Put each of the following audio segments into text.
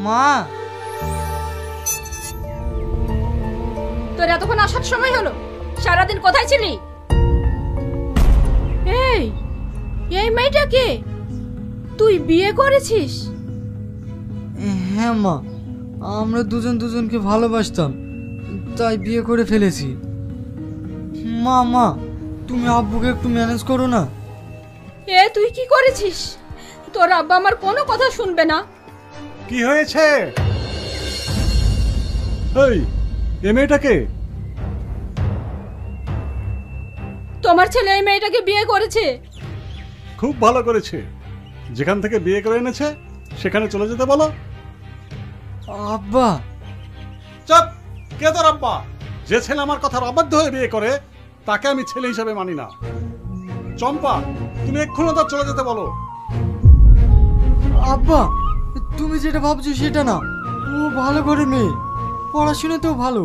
মা, তোর এতক্ষণ আসার সময় হলো? সারাদিন কোথায় ছিলি? এই এই মেয়েটাকে তুই বিয়ে করেছিস? হ্যাঁ মা, আমরা দুজন দুজনকে ভালোবাসতাম, তাই বিয়ে করে ফেলেছি। মা মা, তুমি আব্বুকে একটু ম্যানেজ করো না। তুই কি করেছিস? তোর আব্বা আমার কোনো কথা শুনবে না। কি হয়েছে? এই মেয়েটাকে? তোমার ছেলে এই মেয়েটাকে বিয়ে করেছে। খুব ভালো করেছে। যেখান থেকে বিয়ে করে এনেছে সেখানে চলে যেতে বলো। আব্বা। চুপ! কে তোর আব্বা? যে ছেলে আমার কথার অবাধ্য হয়ে বিয়ে করে তাকে আমি ছেলে হিসেবে মানি না। চম্পা, তুমি এক্ষুনি তার চলে যেতে বলো। আব্বা, তুমি যেটা ভাবছো সেটা না। ও ভালো করে মেয়ে, পড়াশোনাতেও ভালো।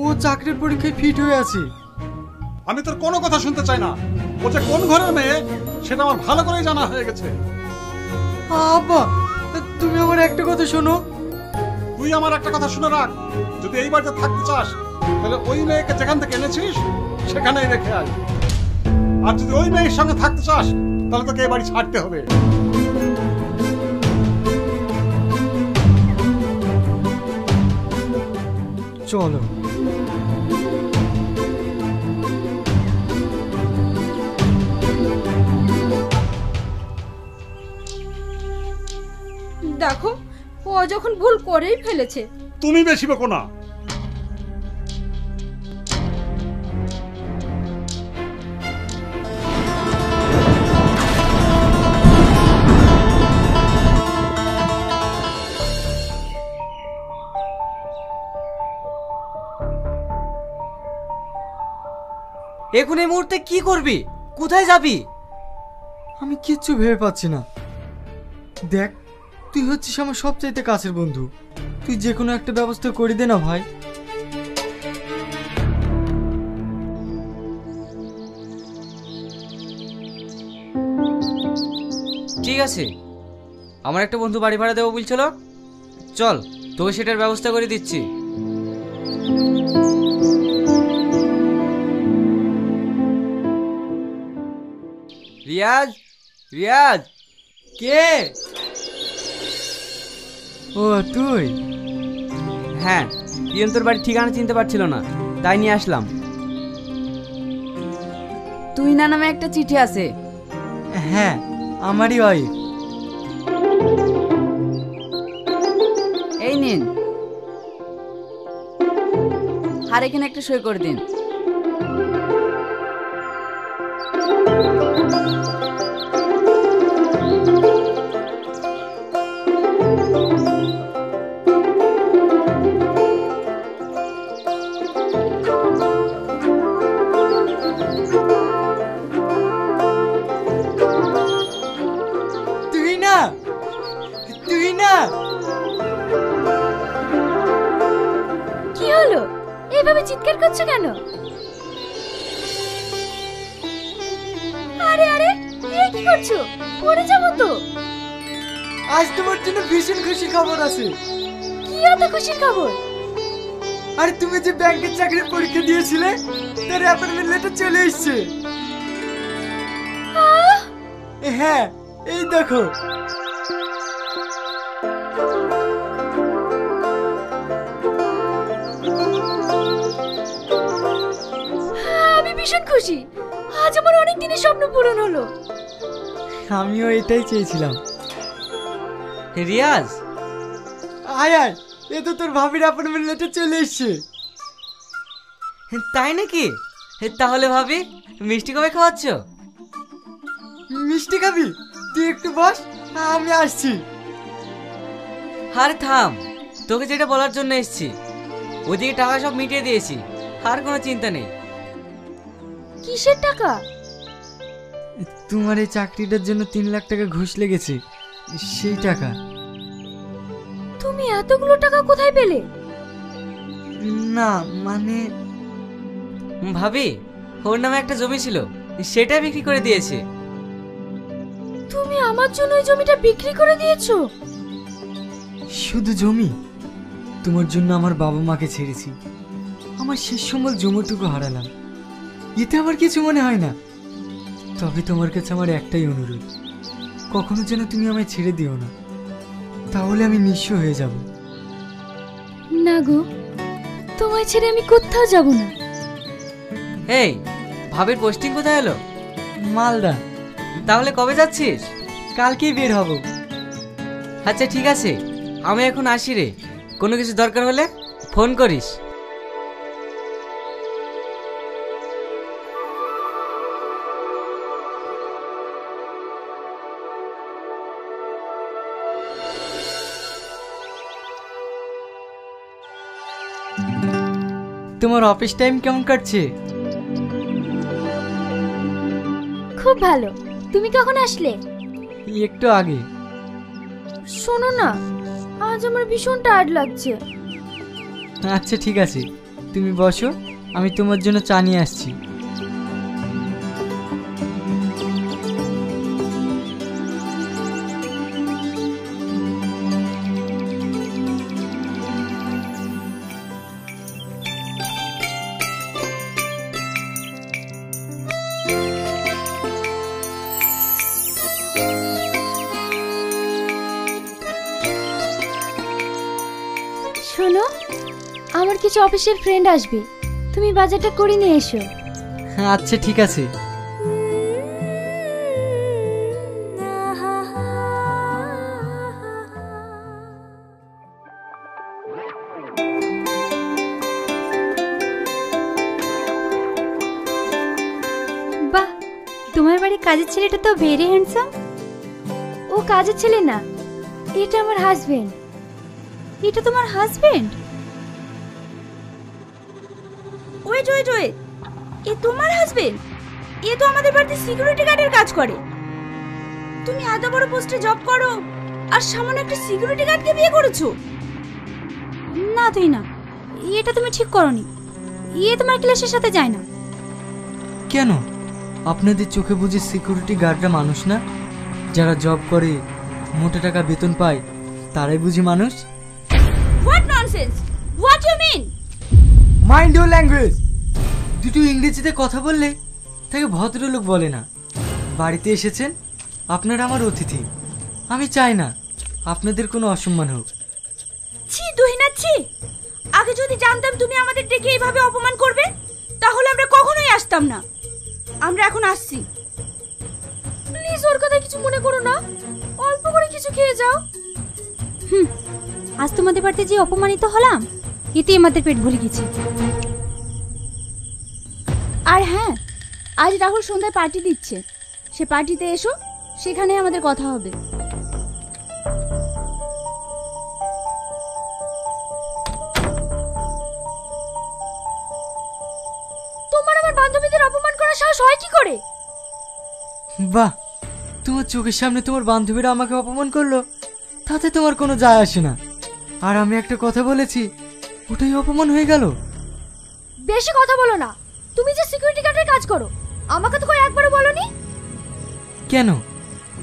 ও চাকরির পরীক্ষায় ফিট হয়ে আছে। আমি তোর কোনো কথা শুনতে চাই না। ও যে কোন ঘরের মেয়ে সেটা আমার ভালো করেই জানা হয়ে গেছে। আব্বা, তুমি আমার একটা কথা শোনো। তুই আমার একটা কথা শুনে রাখ, যদি এই বাড়িতে থাকতে চাস তাহলে ওই মেয়েকে যেখান থেকে এনেছিস সেখানেই রেখে আয়। আর যদি ওই মেয়ের সঙ্গে থাকতে চাস তাহলে তোকে এই বাড়ি ছাড়তে হবে। চলো। দেখো, ও যখন ভুল করেই ফেলেছে। তুমি বেশি বকো না। এখন এই মুহূর্তে কি করবি? কোথায় যাবি? আমি কিচ্ছু ভেবে পাচ্ছি না। দেখ, তুই হচ্ছিস আমার সবচাইতে কাছের বন্ধু। তুই যে কোনো একটা ব্যবস্থা করে দে না ভাই। ঠিক আছে, আমার একটা বন্ধু বাড়ি ভাড়া দেবো বলছিল, চল তোকে সেটার ব্যবস্থা করে দিচ্ছি। রিয়াজ, রিয়াজ। কে? ও তুই? হ্যাঁ, ইয়ন তোর বাড়ির ঠিকানা চিনতে পারছিল না, তাই নিয়ে আসলাম। তুই না নামে একটা চিঠি আছে। হ্যাঁ, আমারই ওয়াইফ। এই নিন, আর এখানে একটা সই করে দিন। কি হলো? এইভাবে চিৎকার করছো কেন? আরে আরে, এই কি করছো? পড়ে যাবো তো। আজ তোমার জন্য ভীষণ খুশি খবর আছে। কি এত খুশির খবর? আরে তুমি যে ব্যাংকের চাকরির পরীক্ষা দিয়েছিলে তার অ্যাপয়েন্টমেন্ট লেটার চলে এসেছে। হ্যাঁ, এই দেখো। আমি ভীষণ খুশি। আজ আমার অনেক দিনের স্বপ্ন পূরণ হলো। আমিও এটাই চেয়েছিলাম। রিয়াজ, আয় আয়, এ তো তোর ভাবির অ্যাপয়েন্টমেন্ট লেটার চলে এসেছে। তাই নাকি? তাহলে ভাবি, মিষ্টি কবে খাওয়াচ্ছ? মিষ্টি খাবি? তুই একটু বস, আমি আসছি। আরে থাম, তোকে যেটা বলার জন্য এসেছি। ওদিকে টাকা সব মিটিয়ে দিয়েছি, আর কোনো চিন্তা নেই। কিসের টাকা? তোমার এই চাকরিটার জন্য 3 লাখ টাকা ঘুষ লেগেছে, সেই টাকা। তুমি এতগুলো টাকা কোথায় পেলে? না মানে ভাবি, ওর নামে একটা জমি ছিল, সেটা বিক্রি করে দিয়েছে। তুমি আমার জন্য ওই জমিটা বিক্রি করে দিয়েছো? শুধু জমি? তোমার জন্য আমার বাবা মাকে ছেড়েছি, আমার শেষ সম্বল জমিটুকু হারালাম, এতে আমার কিছু মনে হয় না। তবে তোমার কাছে আমার একটাই অনুরোধ, কখনো যেন তুমি আমায় ছেড়ে দিও না, তাহলে আমি নিঃস্ব হয়ে যাব। না গো, তোমায় ছেড়ে আমি কোথাও যাব না। এই ভাবির পোস্টিং কোথায় এলো? মালদা। তাহলে কবে যাচ্ছিস? কালকেই বের হব। আচ্ছা ঠিক আছে, আমি এখন আসি রে, কোনো কিছু দরকার হলে ফোন করিস। তোমার অফিস টাইম কেমন কাটছে? খুব ভালো। তুমি কখন আসলে? একটু আগে। শোনো না, আজ আমার ভীষণ টায়ার্ড লাগছে। আচ্ছা ঠিক আছে, তুমি বসো, আমি তোমার জন্য চা নিয়ে আসছি। শোনো, আমার কিছু অফিসের ফ্রেন্ড আসবে, তুমি বাজারটা করে নিয়ে এসো। আচ্ছা ঠিক আছে। বাহ, তোমার বাড়ির কাজের ছেলেটা তো ভেরি হ্যান্ডসাম। ও কাজের ছেলে না, এটা আমার হাজবেন্ড। এটা তোমার হাজবেন্ড? ওয়েট ওয়েট ওয়েট, এ তোমার হাজবেন্ড? এ তো আমাদের বাড়িতে সিকিউরিটি গার্ডের কাজ করে। তুমি এত বড় পোস্টে জব করো আর সামান্য একটা সিকিউরিটি গার্ডকে বিয়ে করেছো? না তুই না, এটা তুমি ঠিক করনি। তোমার ক্লাসের সাথে যায় না। কেন, আপনাদের চোখে বুঝি সিকিউরিটি গার্ডরা মানুষ না? যারা জব করে মোটা টাকা বেতন পায় তারাই বুঝি মানুষ? What nonsense, what you mean? Mind your language. দুটো ইংরেজিতে কথা বললে তাকে ভদ্রলোক বলে না। বাড়িতে এসেছেন, আপনারা আমার অতিথি, আমি চাই না আপনাদের কোনো অসম্মান হোক। ছি তুহিনা ছি, আগে যদি জানতাম তুমি আমাদের ডেকে এইভাবে অপমান করবে তাহলে আমরা কখনোই আসতাম না। আমরা এখন আসছি। প্লিজ ওর কথা কিছু মনে করো না, অল্প করে কিছু খেয়ে যাও। আজ তোমাদের বাড়িতে যে অপমানিত হলাম, এতে আমাদের পেট ভরে গেছে। আর হ্যাঁ, আজ রাহুল সন্ধ্যায় পার্টি দিচ্ছে, সে পার্টিতে এসো, সেখানে আমাদের কথা হবে। তোমার আমার বান্ধবীদের অপমান করার সাহস হয় কি করে? বাহ, তোমার চোখের সামনে তোমার বান্ধবীরা আমাকে অপমান করলো, তাতে তোমার কোনো যায় আসে না। আর আমি একটা কথা বলেছি, ওটাই অপমান হয়ে গেল। বেশি কথা বলো না। তুমি যে সিকিউরিটি গার্ডের কাজ করো, আমাকে তো একবারও বলনি। কেন,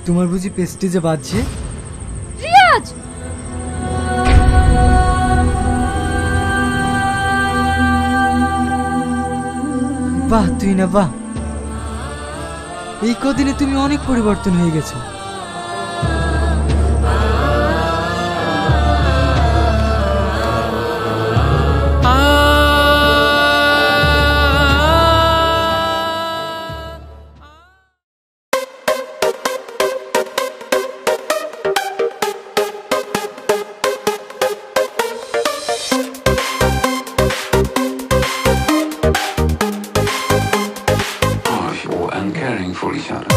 তোমার বুঝি প্রেস্টিজে বাজছে? রিয়াজ, বাহ তুই না বাহ, এই কদিনে তুমি অনেক পরিবর্তন হয়ে গেছো। Harsh or uncaring for each other.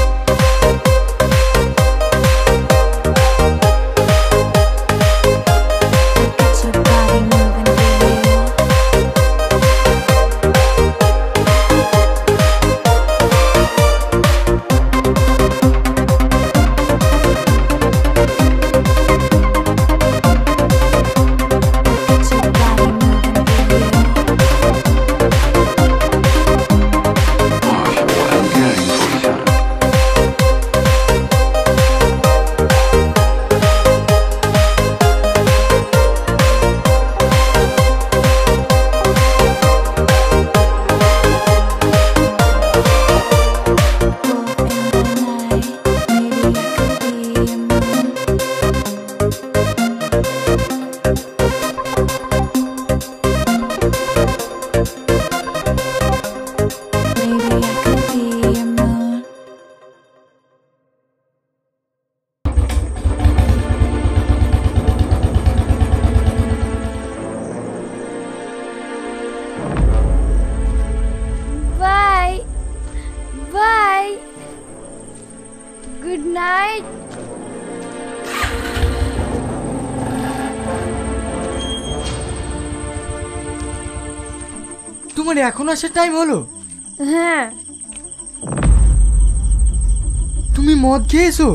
তোমার এখন আসার টাইম হলো? হ্যাঁ। তুমি মদ খেয়েছো?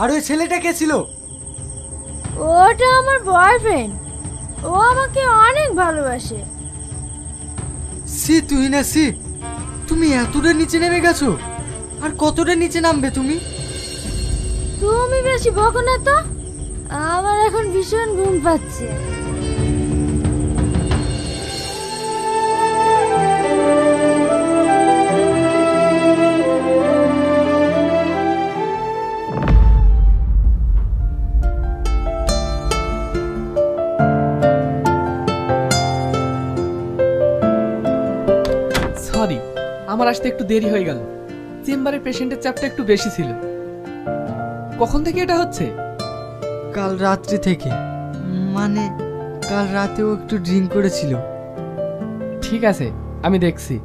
আর ওই ছেলেটা কে ছিল? ওটা আমার বয়ফ্রেন্ড। ও আমাকে অনেক ভালোবাসে। সি তুই না সি, তুমি এতটা নিচে নেমে গেছো? আর কতটা নিচে নামবে তুমি? তুমি বেশি বকো না তো, আমার এখন ভীষণ ঘুম পাচ্ছে। সরি, আমার আসতে একটু দেরি হয়ে গেল। চেম্বারে পেশেন্টের চাপটা একটু বেশি ছিল। কখন থেকে এটা হচ্ছে? কাল রাত্রি থেকে, মানে কাল রাতেও একটু ড্রিঙ্ক করেছিল। ঠিক আছে, আমি দেখছি।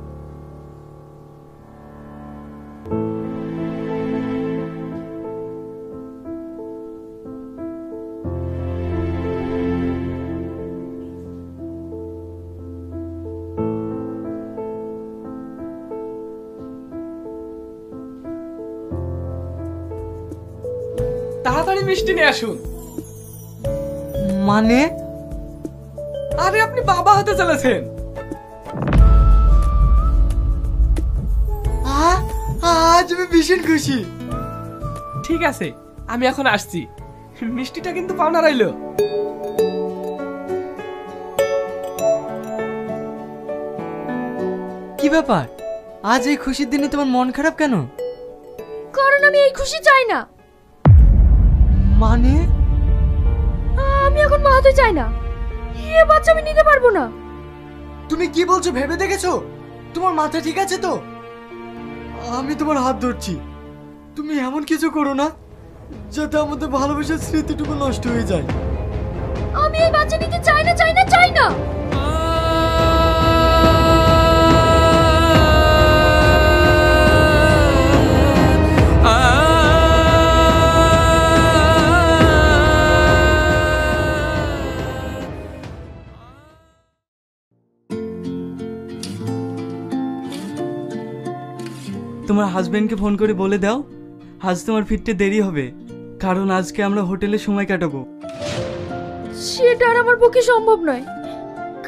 তাড়াতাড়ি মিষ্টি নিয়ে আসুন। মানে? আরে আপনি বাবা হতে চলেছেন। আজ আমি ভীষণ খুশি। ঠিক আছে, আমি এখন আসছি। মিষ্টিটা কিন্তু পাওনা রইলো। কি ব্যাপার, আজ এই খুশির দিনে তোমার মন খারাপ কেন? কারণ আমি এই খুশি চাই না। মানে? আমি এখন মা হতে চাই না। এ বাচ্চা আমি নিতে পারবো না। তুমি কি বলছো ভেবে দেখেছো? তোমার মাথা ঠিক আছে তো? আমি তোমার হাত ধরছি, তুমি এমন কিছু করো না যাতে আমাদের ভালোবাসার স্মৃতিটুকু নষ্ট হয়ে যায়। আমি এই বাচ্চা নিতে চাই না, চাই না, চাই না। তোমার হাজবেন্ডকে ফোন করে বলে দাও আজ তোমার ফিরতে দেরি হবে, কারণ আজকে আমরা হোটেলে সময় কাটাবো। সেটা আর আমার পক্ষে সম্ভব নয়,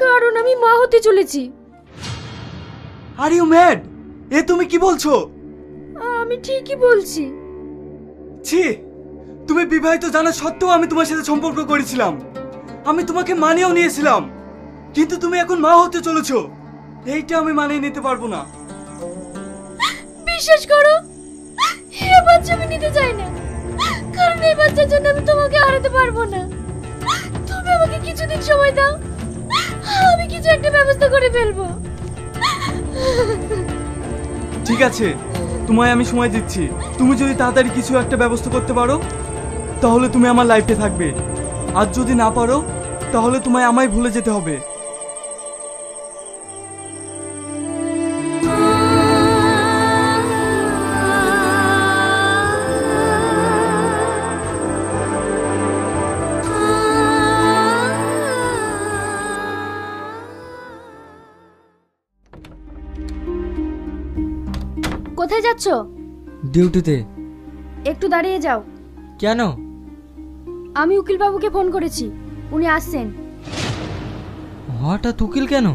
কারণ আমি মা হতে চলেছি। Are you mad? এ তুমি কি বলছো? আমি ঠিকই বলছি। ছি, তুমি বিবাহিত জানা সত্ত্বেও আমি তোমার সাথে সম্পর্ক করেছিলাম, আমি তোমাকে মানিয়েও নিয়েছিলাম, কিন্তু তুমি এখন মা হতে চলেছো। এইটা আমি মানিয়ে নিতে পারবো না। বিশ্বাস করো, এই বাচ্চা আমি নিতে চাই না, কারণ এই বাচ্চার জন্য আমি তোমাকে হারাতে পারবো না। তুমি আমাকে কিছুদিন সময় দাও, আমি কিছু একটা ব্যবস্থা করে ফেলবো। ঠিক আছে, তোমায় আমি সময় দিচ্ছি। তুমি যদি তাড়াতাড়ি কিছু একটা ব্যবস্থা করতে পারো তাহলে তুমি আমার লাইফে থাকবে, আর যদি না পারো তাহলে তোমায় আমায় ভুলে যেতে হবে। কোথায় যাচ্ছো? ডিউটিতে। একটু দাঁড়িয়ে যাও। কেন? আমি উকিল বাবুকে ফোন করেছি, উনি আসছেন। হঠাৎ উকিল কেন?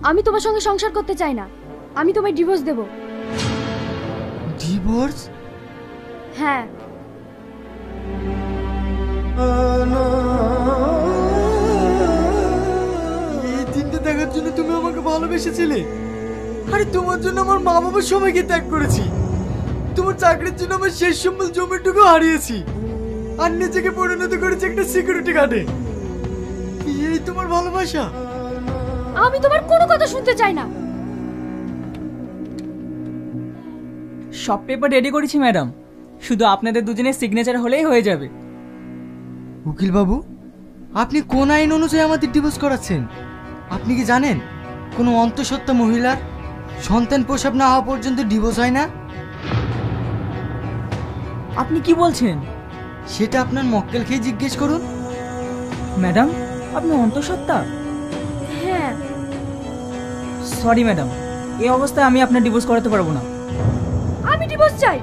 আমি তোমার সঙ্গে সংসার করতে চাই না, আমি তোমায় ডিভোর্স দেব। ডিভোর্স? হ্যাঁ। এই দিনটা দেখার জন্য তুমি আমাকে ভালোবেসেছিলে? আরে তোমার জন্য আমার মা বাবার সবাইকে ত্যাগ করেছি, তোমার চাকরির জন্য আমার শেষ সম্বল জমিটুকু হারিয়েছি, আর নিজেকে পরিণত করেছি একটা সিকিউরিটি গার্ডে। এই তোমার ভালোবাসা? আমি তোমার কোনো কথা শুনতে চাই না। সব পেপার রেডি করেছি ম্যাডাম, শুধু আপনাদের দুজনের সিগনেচার হলেই হয়ে যাবে। উকিল বাবু, আপনি কোন আইন অনুযায়ী আমাদের ডিভোর্স করাচ্ছেন? আপনি কি জানেন কোনো অন্তঃসত্ত্বা মহিলার সন্তান প্রসব না হওয়া পর্যন্ত ডিভোর্স হয় না? আপনি কি বলছেন? সেটা আপনার মক্কেল খেয়ে জিজ্ঞেস করুন। ম্যাডাম, আপনি অন্তঃসত্ত্বা? হ্যাঁ। সরি ম্যাডাম, এই অবস্থায় আমি আপনার ডিভোর্স করাতে পারবো না। আমি ডিভোর্স চাই,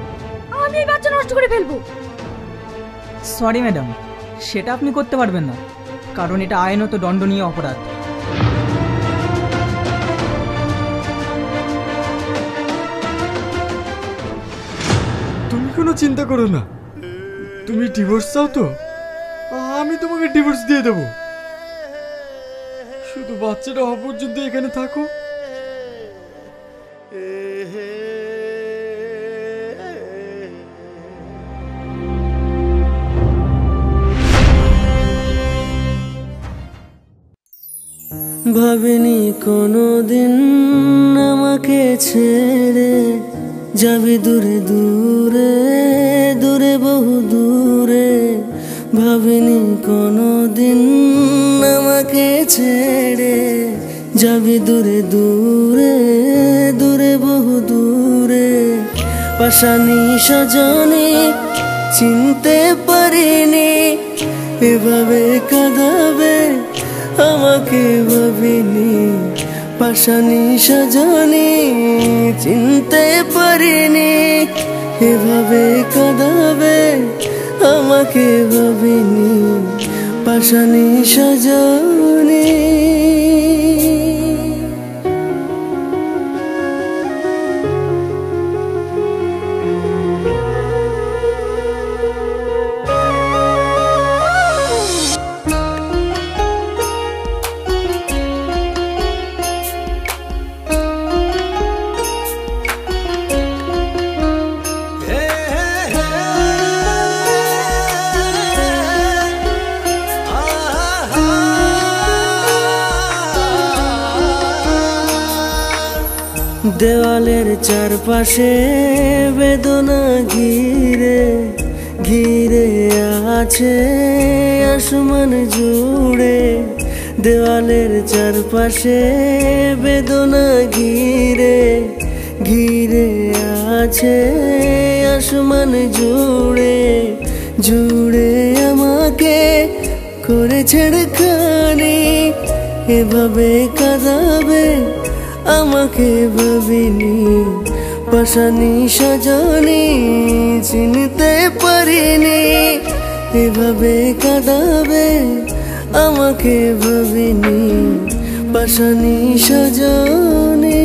আমি এই বাচ্চা নষ্ট করে ফেলবো। সরি ম্যাডাম, সেটা আপনি করতে পারবেন না, কারণ এটা আইনত দণ্ডনীয় অপরাধ। তুমি কোনো চিন্তা করো না, তুমি ডিভোর্স চাও তো আমি তোমাকে ডিভোর্স দিয়ে দেবো। শুধু বাচ্চাটা হওয়া পর্যন্ত এখানে থাকো। ভাবিনি কোনোদিন আমাকে ছেড়ে যাবে দূরে দূরে দূরে বহু দূরে। ভাবিনি কোনোদিন আমাকে ছেড়ে যাবে দূরে দূরে দূরে বহু দূরে। পাশানি সজনে চিনতে পারিনি এভাবে কাঁদাবে আমাকে, ভাবিনি পাশানি সজনে চিনতে পারিনি এভাবে কাঁদাবে আমাকে, ভাবিনি পাশানি সজনে। দেওয়ালের চারপাশে বেদনা ঘিরে ঘিরে আছে আসমান জুড়ে। দেওয়ালের চারপাশে বেদনা ঘিরে ঘিরে আছে আসমান জুড়ে জুড়ে। আমাকে করে ছেড়খানি এভাবে কাঁদাবে আমাকে, ভাবিনি পাশানি সজনে চিনতে পারিনি এভাবে কাঁদাবে আমাকে, ভাবিনি পাশানি সজনে।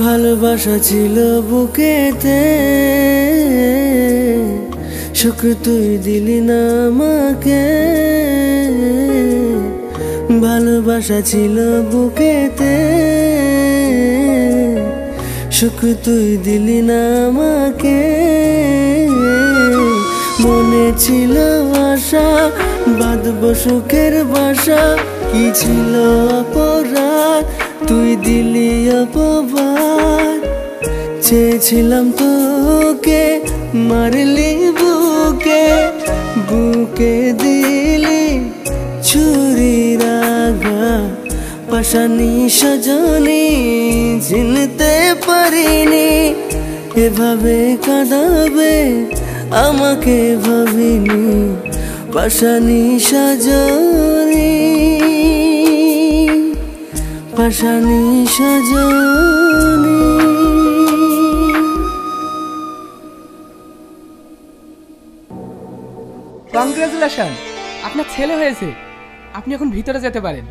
ভালোবাসা ছিল বুকেতে সুখ তুই দিলি না আমাকে। ভালোবাসা ছিল বুকেতে সুখ তুই দিলি না আমাকে। মনে ছিল আশা বাঁধব সুখের বাসা, কি ছিল অপরাধ তুই দিলি অপবাদ। চেয়েছিলাম তোকে মারলি বুকে বুকে দিলি ছুরির আঘাত। পাশানি সজনে চিনতে পারিনি এভাবে কাঁদাবে আমাকে, ভাবিনি পাশানি সজনে পাশানি সজনে। কংগ্রেচুলেশন, আপনার ছেলে হয়েছে, আপনি এখন ভিতরে যেতে পারেন।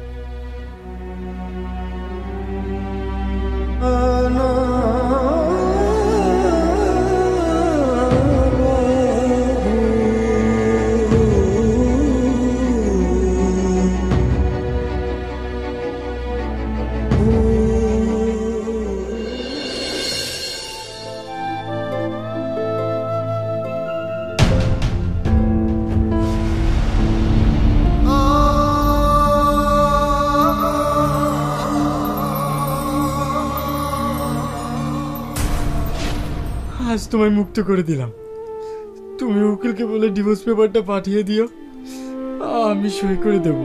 আজ তোমায় মুক্ত করে দিলাম, তুমি উকিলকে বলে ডিভোর্স পেপারটা পাঠিয়ে দিও, আমি সই করে দেব।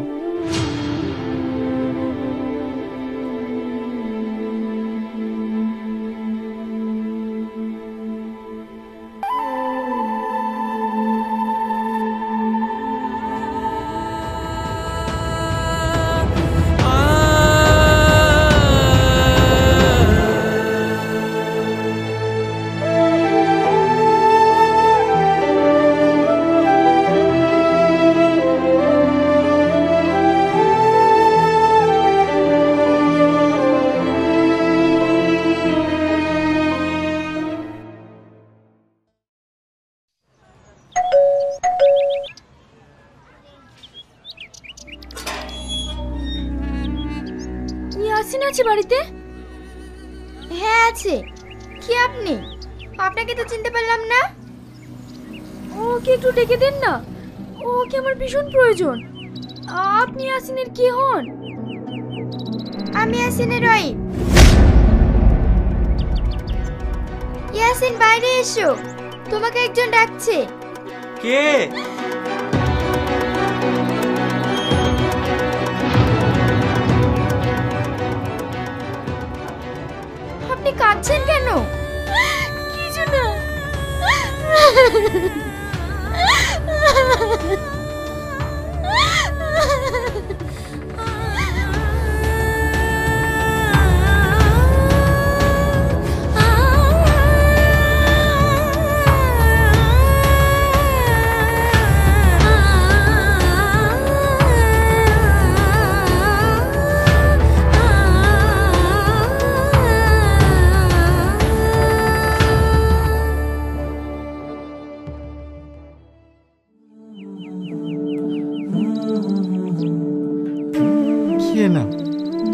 ইয়াসিন আছে বাড়িতে? হ্যাঁ আছে। কি আপনি? আপনাকে তো চিনতে পারলাম না। ওকে একটু ডেকে দেন না, ওকে আমার ভীষণ প্রয়োজন। আপনি ইয়াসিনের কি হন? আমি ইয়াসিনের ওয়াইফ। ইয়াসিন বাইরে এসো, তোমাকে একজন ডাকছে। কে? আপনি কাঁদছেন কেন? কিছু না। না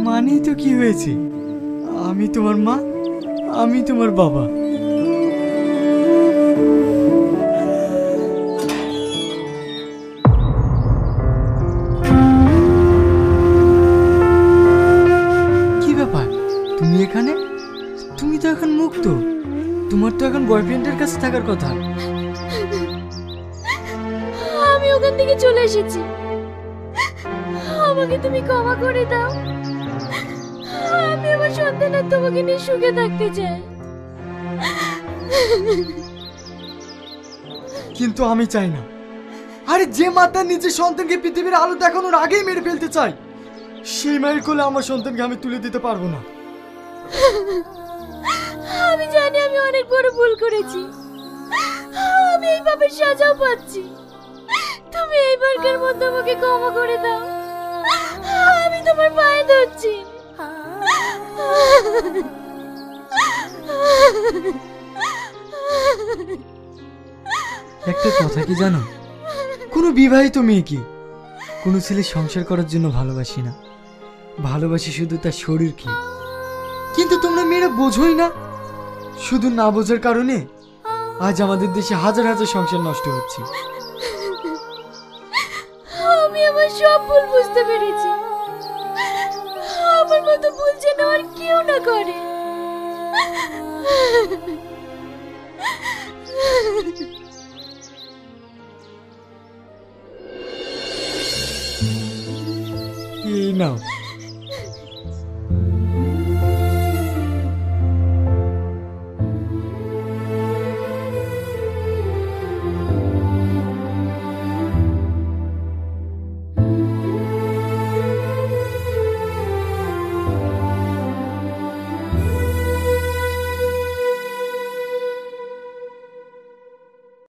মানেই তো কি হয়েছে, আমি তোমার মা, আমি তোমার বাবা। কি ব্যাপার, তুমি এখানে? তুমি তো এখন মুক্ত, তোমার তো এখন বয়ফ্রেন্ডের কাছে থাকার কথা। আমি ওখান থেকে চলে এসেছি, আমাকে তুমি ক্ষমা করে দাও। আমি আমার সন্তানের তোমাকে নিয়ে সুখে থাকতে চাই। কিন্তু আমি চাই না। আরে যে মা তার নিজের সন্তানকে পৃথিবীর আলো দেখানোর আগেই মেরে ফেলতে চাই, সেই মায়ের কোলে আমার সন্তানকে আমি তুলে দিতে পারবো না। আমি জানি আমি অনেক বড় ভুল করেছি, আমি এই পাপের সাজাও পাচ্ছি। তুমি এইবারকার মধ্যে আমাকে ক্ষমা করে দাও, আমি তোমার পায়ে ধরছি। একটা কথা কি জানো, কোনো বিবাহিত মেয়েকে কোনো ছেলে সংসার করার জন্য ভালোবাসি না, ভালোবাসি শুধু তার শরীরকে। কিন্তু তোমরা মেয়েরা বোঝোই না, শুধু না বোঝার কারণে আজ আমাদের দেশে হাজার হাজার সংসার নষ্ট হচ্ছে। আমি আমার সব ভুল বুঝতে পেরেছি, আমার মতো ভুল যেন আর কেউ না করে। এই নাও